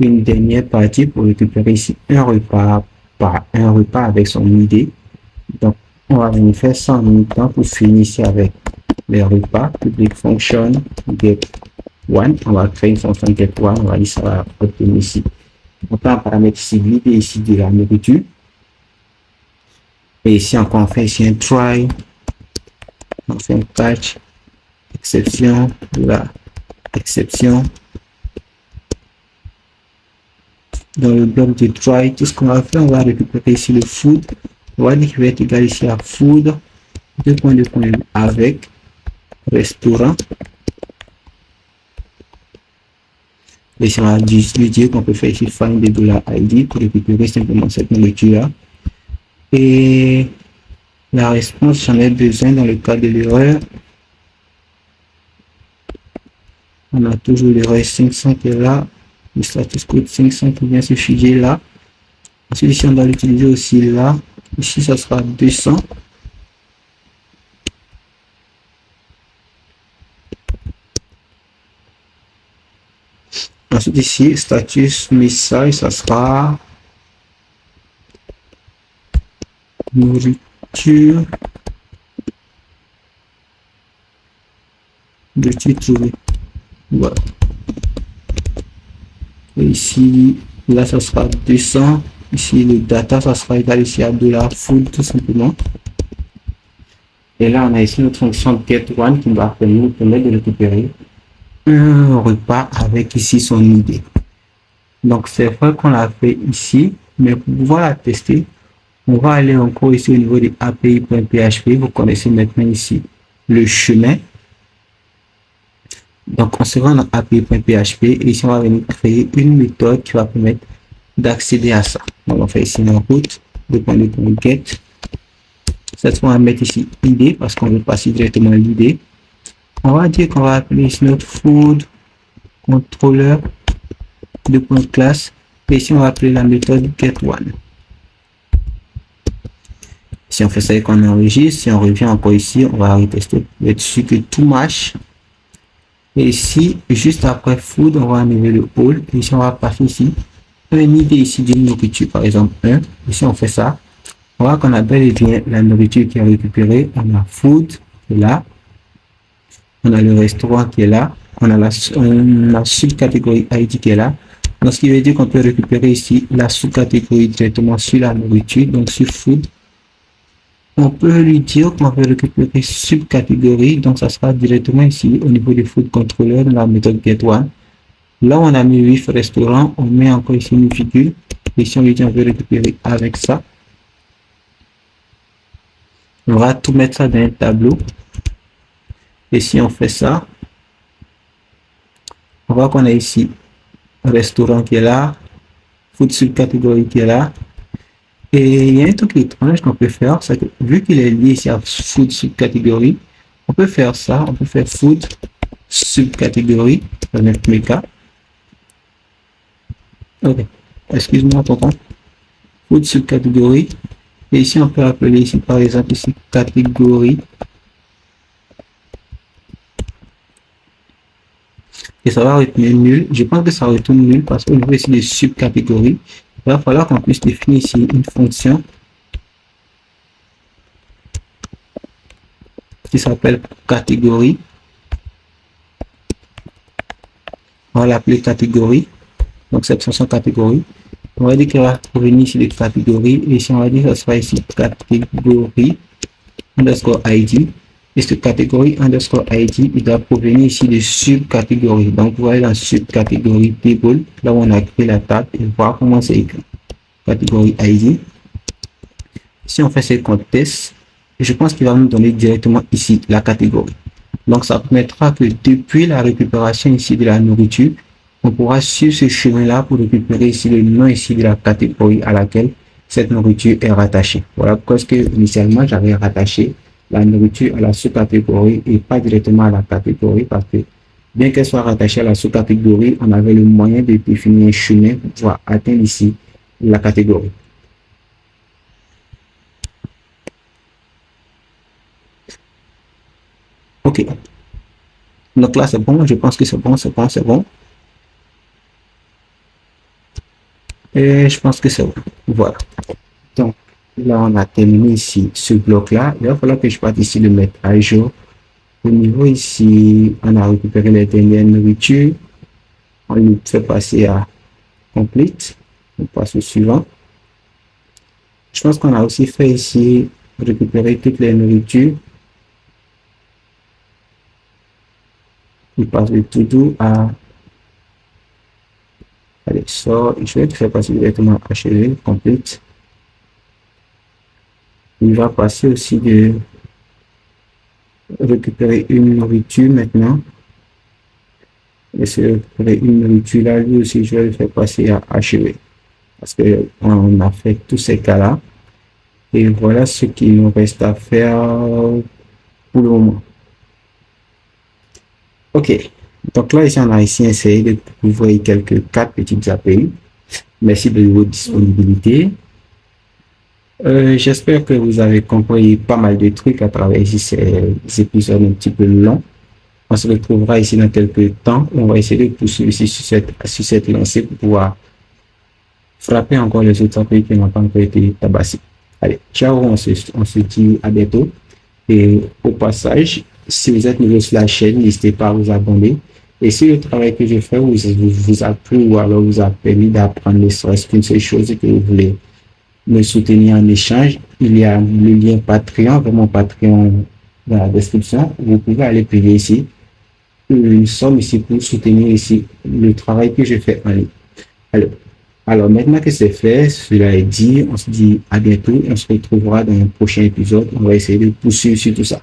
une dernière partie pour récupérer ici un repas par un repas avec son idée. Donc, on va venir faire ça en même temps pour finir ici avec les repas. Public function get one. On va créer une fonction get one. On va dire ça va obtenir ici. On peut en paramètre ici l'idée ici de la nourriture. Et ici encore on fait ici un try. On fait un catch. Exception. La exception. Dans le bloc de try, tout ce qu'on va faire, on va récupérer ici le food. On va dire qu'il va être égal ici à food. Deux points avec restaurant. Et si on va lui dire qu'on peut faire ici find the $id pour récupérer simplement cette nourriture là. Et la réponse, j'en ai besoin dans le cas de l'erreur. On a toujours l'erreur 500 qui est là. Le status code 500 qui vient se figer là. Ensuite, ici, on va l'utiliser aussi là. Ici, ça sera 200. Ensuite, ici, status message, ça sera nourriture de trouvé. Voilà. Et ici, là, ça sera 200. Ici, le data, ça sera égal ici à $food tout simplement. Et là, on a ici notre fonction getOne qui va nous permettre de récupérer un repas avec ici son idée. Donc, c'est vrai qu'on l'a fait ici, mais pour pouvoir la tester, on va aller encore ici au niveau de API.php. Vous connaissez maintenant ici le chemin. Donc, on se rend dans API.php et ici, on va venir créer une méthode qui va permettre d'accéder à ça. Donc, on fait ici une route, get. Cette fois, on va mettre ici ID parce qu'on veut passer directement l'idée. On va dire qu'on va appeler ici notre food controller classe et ici, on va appeler la méthode getOne. Si on fait ça et qu'on enregistre, si on revient encore ici, on va retester pour être sûr que tout marche. Et ici, juste après food, on va enlever le all. Et ici, on va passer ici une idée ici d'une nourriture, par exemple 1. Ici, on fait ça. On voit qu'on a bel et bien la nourriture qui est récupérée. On a food qui est là. On a le restaurant qui est là. On a la subcatégorie ID qui est là. Donc, ce qui veut dire qu'on peut récupérer ici la sous-catégorie directement sur la nourriture, donc sur food. On peut lui dire qu'on veut récupérer subcatégorie, donc ça sera directement ici au niveau du food controller dans la méthode getOne. Là, on a mis 8 restaurants, on met encore ici une virgule. Et si on lui dit on veut récupérer avec ça, on va tout mettre ça dans un tableau. Et si on fait ça, on voit qu'on a ici un restaurant qui est là, food subcatégorie qui est là. Et il y a un truc étrange qu'on peut faire, c'est que vu qu'il est lié ici à food subcatégorie, on peut faire ça, on peut faire food subcatégorie dans notre méca. Ok, excuse-moi tonton. Food subcatégorie. Et ici on peut appeler ici par exemple ici catégorie. Et ça va retourner nul. Je pense que ça retourne nul parce qu'au niveau ici des subcatégories, il va falloir qu'on puisse définir ici une fonction qui s'appelle catégorie. On va l'appeler catégorie. Donc cette fonction catégorie. On va dire qu'elle va provenir ici des catégories. Et ici on va dire que ça sera ici catégorie underscore ID. Et cette catégorie underscore ID, il doit provenir ici de subcatégorie. Donc vous voyez dans subcatégorie table, là où on a créé la table et voir comment c'est écrit. Catégorie ID. Si on fait ce compte test, je pense qu'il va nous donner directement ici la catégorie. Donc ça permettra que depuis la récupération ici de la nourriture, on pourra suivre ce chemin-là pour récupérer ici le nom ici de la catégorie à laquelle cette nourriture est rattachée. Voilà pourquoi est-ce que initialement j'avais rattaché la nourriture à la sous-catégorie et pas directement à la catégorie parce que bien qu'elle soit rattachée à la sous-catégorie, on avait le moyen de définir un chemin pour pouvoir atteindre ici la catégorie. Ok. Donc là, c'est bon. Je pense que c'est bon, c'est bon, c'est bon. Et je pense que c'est bon. Voilà. Donc, là, on a terminé ici ce bloc-là. Il va falloir que je parte ici le mettre à jour. Au niveau ici, on a récupéré les dernières nourritures. On lui fait passer à complete. On passe au suivant. Je pense qu'on a aussi fait ici récupérer toutes les nourritures. Il passe de tout doux à... Allez, sort. Je vais te faire passer directement à achever, complete. Il va passer aussi de récupérer une nourriture maintenant. Et se récupérer une nourriture là, lui aussi, je vais le faire passer à achever. Parce qu'on a fait tous ces cas-là. Et voilà ce qu'il nous reste à faire pour le moment. Ok. Donc là, ici, on a ici essayé de ouvrir quelques 4 petites API. Merci de votre disponibilité. J'espère que vous avez compris pas mal de trucs à travers ici ces épisodes un petit peu longs. On se retrouvera ici dans quelques temps. On va essayer de poursuivre ici sur cette lancée pour pouvoir frapper encore les autres API qui n'ont pas encore été tabassés. Allez, ciao, on se dit à bientôt. Et au passage, si vous êtes nouveau sur la chaîne, n'hésitez pas à vous abonner. Et si le travail que je fais vous a plu ou alors vous a permis d'apprendre ne serait-ce qu'une seule chose et que vous voulez me soutenir en échange, il y a le lien Patreon, vraiment Patreon dans la description. Vous pouvez aller payer ici une somme ici pour soutenir ici le travail que je fais en ligne. Alors maintenant que c'est fait, cela est dit, on se dit à bientôt et on se retrouvera dans un prochain épisode. On va essayer de poursuivre sur tout ça.